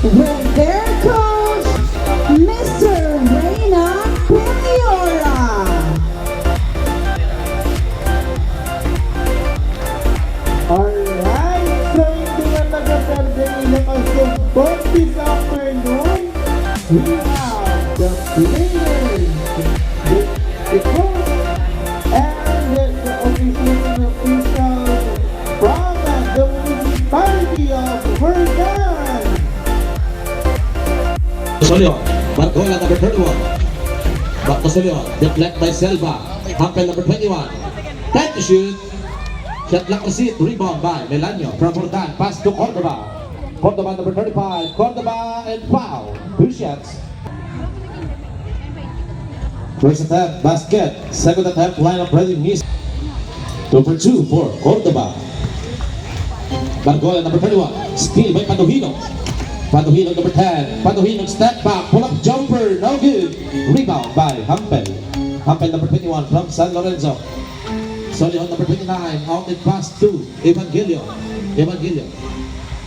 with their coach, Mr. Reyna Piniora. Alright, so hindi nga nagkasarde ilang asumpot this afternoon. We have the players, the coach, and the officials from the municipality of Verdan. Solio, Barcola number 31. Back to Solio, deflect by Selva. Hampel number 21. Time to shoot. Shot lock receipt, rebound by Melanio. From Verdan, pass to Cordova. Cordova number 35. Cordova and foul. 2 shots. First attempt, basket. Second attempt, lineup ready, miss. Number 2 for Cordova. Barcola number 31. Steal by Paduhino. Paduhino number 10. Paduhino step back, pull up jumper, no good. Rebound by Hampel. Hampel number 21 from San Lorenzo. Solio number 29, out and pass to Evangelio. Evangelio.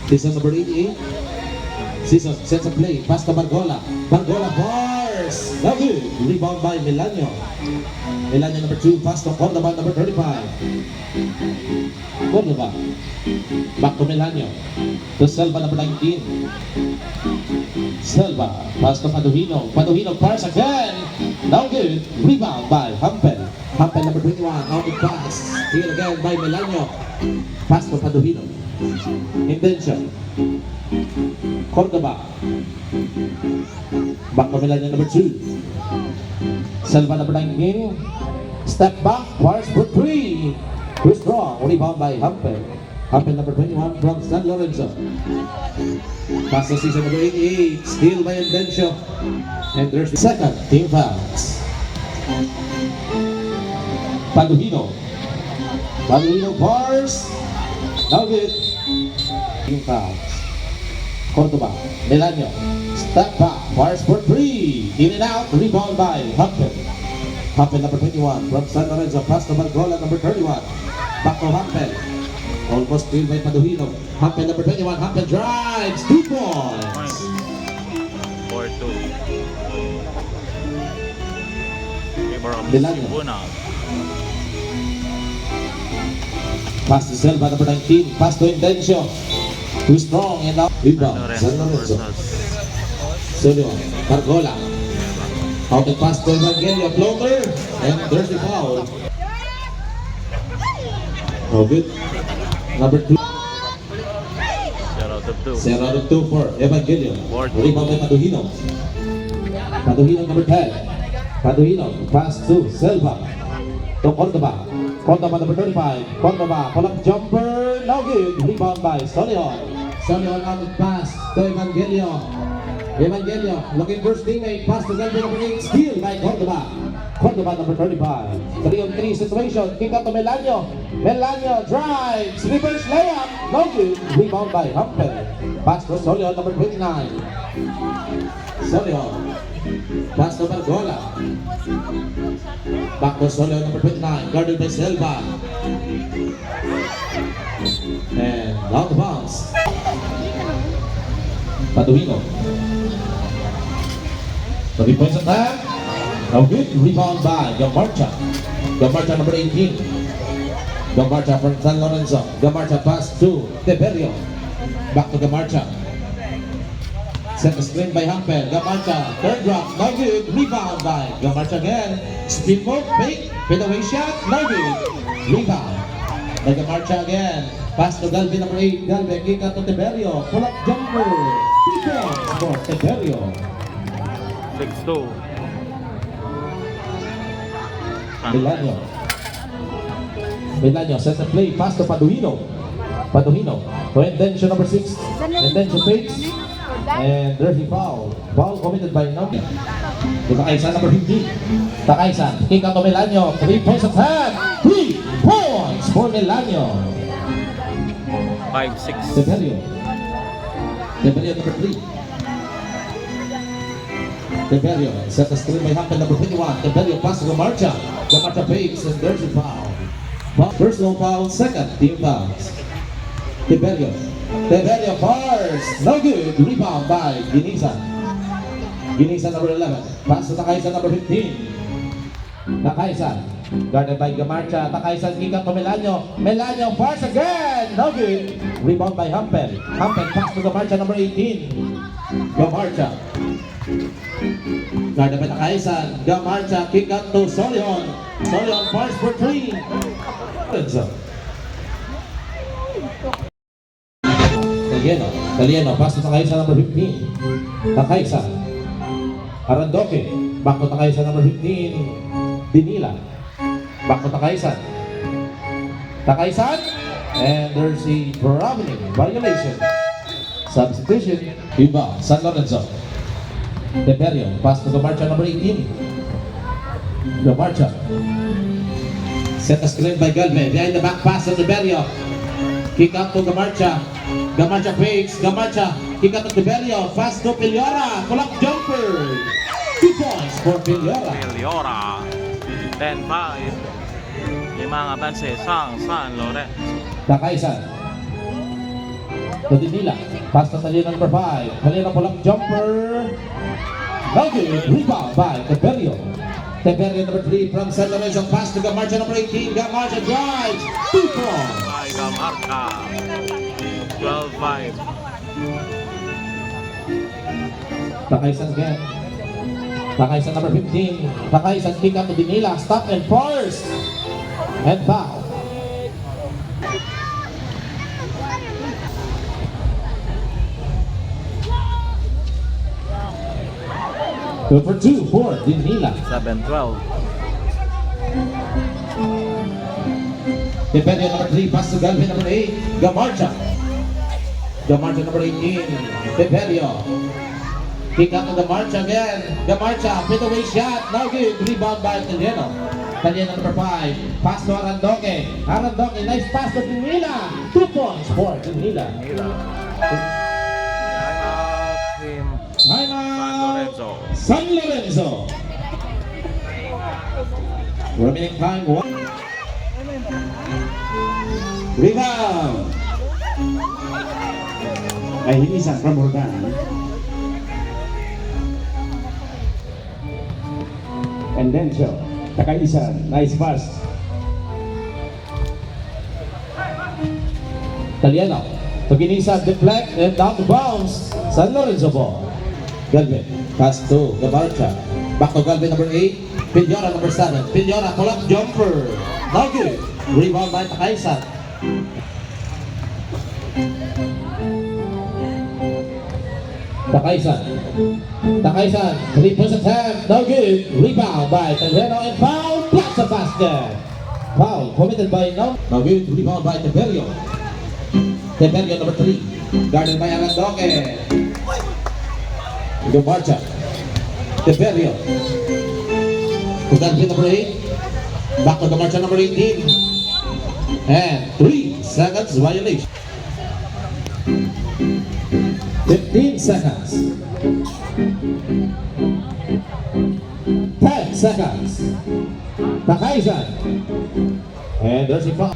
This is number 88. Season sets a play, pass to Bargola. Bargola bars, no good. Rebound by Melanio. Melanio number 2, pass to Cordova number 35. Cordova. Back to Melanio. To Selva number 19. Selva. Pass to Paduhino. Paduhino fires again. No good. Rebound by Hampel. Hampel number 21. Out and pass. Here again by Melanio. Pass to Paduhino. Intention. Cordova. Back to Melanio number 2. Selva number 19. Step back. Fires for 3. Too strong. Rebound by Hampel. Hampel number 21 from San Lorenzo. Pass to season number 88. Steal by Indencio. And there's the second team fouls. Paduhino. Paduhino bars. No good. Team fouls. Cordova. Melanio. Step back. Bars for 3. In and out. Rebound by Hampel. Hampel number 21 from San Lorenzo. Pass to Bargola number 31. Back to Hampel. Almost steal by Paduhino. Hampel number 21. Hampel drives. 2 points. 4-2. Melanio. Una. Pass to Selva number 19. Pass to Indencio. Too strong and out. Rebound. San Lorenzo. Solio. Bargola. Out and pass to Evangelio. Floater. And there's the foul. No good. Number 2. 0 out of 2. 0 out of 2 for Evangelio. Rebound by Paduhino. Paduhino number 10. Paduhino. Pass to Selva. To Cordova. Cordova number 35. Cordova. Pull up jumper. No good. Rebound by Solion. Solion out of pass to Evangelio. Evangelio looking for his teammate. Pass to Zelda number 8. Steal by Cordova. Cordova number 35. 3-on-3 situation. Kick out to Melanio. Melanio drives. Reverse layup. No good. Rebound by Hampel. Pass to Solion number 29. Solion. Pass to Bargola. Back to Solion number 29. Guarded by Selva. And out of bounds. Paduhino. 30 points attack. No good. Rebound by Gamarcha. Gamarcha number 18. Gamarcha from San Lorenzo. Gamarcha pass to Tiberio. Back to Gamarcha. Set a screen by Hampel. Gamarcha. Third drop. No good. Rebound by Gamarcha again. Spin move. Fake. Fadeaway shot. No good. Rebound by Gamarcha again. Pass to Galvin number 8. Galvin. Kick out to Tiberio. Pull up jumper. Defense for Tiberio. 6-2. Melanio. Melanio sets a play. Pass to Paduhino. Paduhino. To Indencio number 6. Indencio fakes. And there's the foul. Foul committed by Nabi. To Takaisan number 15. Takaisan. Kick out to Melanio. 3 points attack. 3 points for Melanio. 5-6. Tiberio. Tiberio number 3. Tiberio set the screen by Hampel number 21. Tiberio pass to Gamarcha. Gamarcha fakes and there's a foul. Personal foul, second team fouls. Tiberio. Teverio fires. No good. Rebound by Ginisa. Ginisa number 11. Pass to Takaisan number 15. Takaisan. Guarded by Gamarcha. Takaisan kick out to Melanio. Melanio fires again. No good. Rebound by Hampel. Hampel pass to Gamarcha number 18. Gamarcha. Guarded by Takaisan. Gamarcha kick out to Solion. Solion fires for 3. Talieno, pass to Takaisan number 15. Takaisan. Arandoke, back to Takaisan number 15. Dinila. Back to Takaisan. Takaisan. And there's a traveling violation. Substitution. Iba, San Lorenzo. Teverio, pass to Gamarcha number 18. Gamarcha. Set a screen by Galvez. Behind the back pass to Teverio. Kick out to Gamarcha. Gamarcha fakes. Gamarcha. Kick out to Teverio. Fast to Piliora. Pull-up jumper. 2 points for Piliora. Piliora. 10-5. Limang avanse sang San Lorenzo. Takaisan. To Dinila. Pass to Talino number 5. Talino pull-up jumper. No good. Rebound by Teverio. Teverio number 3 from San Lorenzo. Pass to Gamarcha number 18. Gamarcha drives. 2 points. By Gamarcha. 12-5. Takaisan again. Takaisan number 15. Takaisan kick out to Dinila. Stop and force. And foul. Good for 2 for Dinila. 7-12. Teverio number 3. Pass to Galvin number 8. Gamarcha. Gamarcha number 18. Teverio. Kick out to Gamarcha again. Gamarcha, put away shot. No good. Rebound by Talieno. Talieno number 5. Pass to Arandoke. Arandoke, nice pass to Dinila. 2 points for Dinila. Team Time San out. Lorenzo. San Lorenzo. Remaining time 1. Rebound. Ay hinisan from Morgan. And then show. Takaisan. Nice pass. Talieno. Paginisa, deflect, and down to bounce. San Lorenzo ball. Galvin. Pass to Gamarcha. Back to Galvin number 8. Piliora number 7. Piliora, pull-up jumper. No good. Rebound by Takaisan. Takaisan. Takaisan. 3-point attempt. No good. Rebound by Talieno and foul. Blocks the basket. Foul committed by no good. Rebound by Teverio. Teverio number 3. Guarded by Arandoke. Gamarcha. Teverio. To Galvin number 8. Back to Gamarcha number 18. And 3 seconds violation. 15 seconds. 10 seconds. Takaisan. And there's a foul.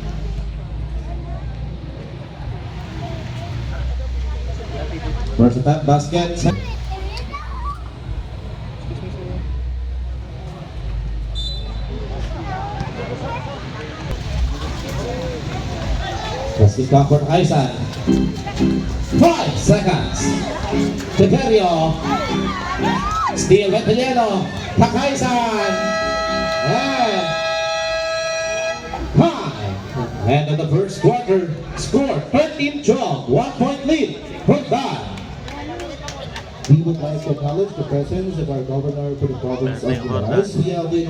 First attempt basket. Basket for Takaisan. 5 seconds. Teverio. Steal by Pilieno. Takaisan. And 5. And in the first quarter, score 13-12. 1-point lead for God. We would like to acknowledge the presence of our governor for the province of Minas. We have the